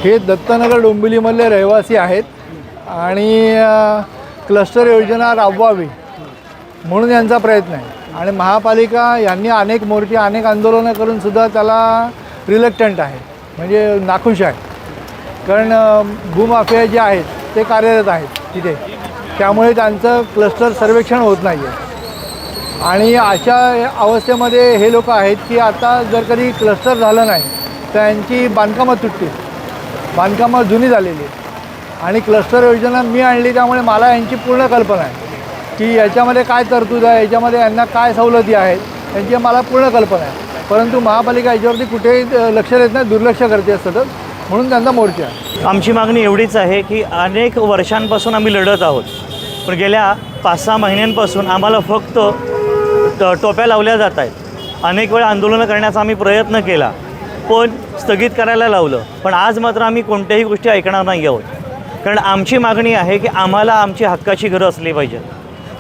हे दत्तनगर डोंबिवलीमधले रहिवासी आहेत आणि क्लस्टर योजना राबवावी म्हणून यांचा प्रयत्न आहे आणि महापालिका यांनी अनेक मोर्चे अनेक आंदोलनं करून सुद्धा त्याला रिलक्टंट आहे, म्हणजे नाखुश आहे. कारण भूमाफिया जे आहेत ते कार्यरत आहेत तिथे, त्यामुळे त्यांचं क्लस्टर सर्वेक्षण होत नाही आहे. आणि अशा अवस्थेमध्ये हे लोक आहेत की आता जर कधी क्लस्टर झालं नाही तर यांची बांधकामं तुटतील, बांधकामं जुनी झालेली आहेत. आणि क्लस्टर योजना मी आणली त्यामुळे मला यांची पूर्ण कल्पना आहे की याच्यामध्ये काय तरतूद आहे, याच्यामध्ये यांना काय सवलती आहेत यांची मला पूर्ण कल्पना आहे. परंतु महापालिका याच्यावरती कुठेही लक्ष देत नाही, दुर्लक्ष करते असतं, म्हणून त्यांचा मोर्चा आहे. आमची मागणी एवढीच आहे की अनेक वर्षांपासून आम्ही लढत आहोत, पण गेल्या 5-6 महिन्यांपासून आम्हाला फक्त टोप्या लावल्या जात आहेत. अनेक वेळा आंदोलनं करण्याचा आम्ही प्रयत्न केला पण स्थगित करायला लावलं, पण आज मात्र आम्ही कोणत्याही गोष्टी ऐकणार नाही आहोत. कारण आमची मागणी आहे की आम्हाला आमची हक्काची घरं असली पाहिजेत.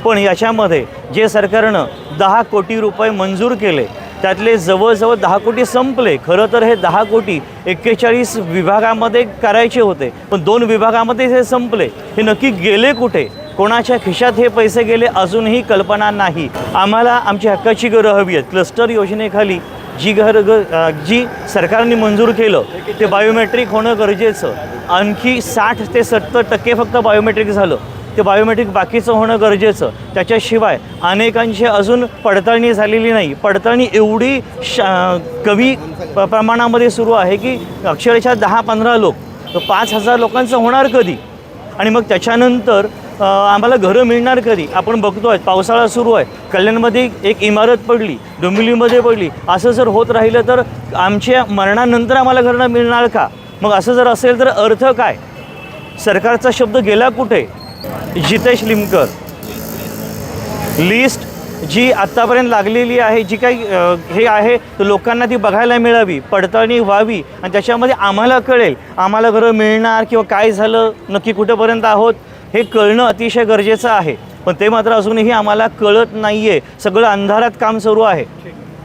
पण याच्यामध्ये जे सरकारनं 10 कोटी रुपये मंजूर केले त्यातले जवळजवळ 10 कोटी संपले. खरं तर हे 10 कोटी 41 विभागामध्ये करायचे होते, पण 2 विभागामध्ये हे संपले. हे नक्की गेले कुठे, कोणाच्या खिशात हे पैसे गेले अजूनही कल्पना नाही. आम्हाला आमची हक्काची घरं हवी आहेत. क्लस्टर योजनेखाली जी सरकारने मंजूर केलं ते बायोमेट्रिक होणं गरजेचं. आणखी 60 ते 70% फक्त बायोमेट्रिक झालं, ते बायोमेट्रिक बाकीचं होणं गरजेचं. त्याच्याशिवाय अनेकांची अजून पडताळणी झालेली नाही. पडताळणी एवढी कमी प्रमाणामध्ये सुरू आहे की अक्षरशः 10-15 लोक, 5,000 लोकांचं होणार कधी? आणि मग त्याच्यानंतर आम्हाला घरं मिळणार कधी? आपण बघतो आहे पावसाळा सुरू आहे, कल्याणमध्ये एक इमारत पडली, डोंबिवलीमध्ये पडली. असं जर होत राहिलं तर आमच्या मरणानंतर आम्हाला घरं मिळणार का? मग असं जर असेल तर अर्थ काय? सरकारचा शब्द गेला कुठे? जितेश लिमकर लिस्ट जी आत्तापर्यंत लागलेली आहे, जी काही हे आहे तर लोकांना ती बघायला मिळावी, पडताळणी व्हावी आणि त्याच्यामध्ये आम्हाला कळेल आम्हाला घरं मिळणार किंवा काय झालं, नक्की कुठेपर्यंत आहोत हे कळणं अतिशय गरजेचं आहे. पण ते मात्र अजूनही आम्हाला कळत नाही आहे. सगळं अंधारात काम सुरू आहे.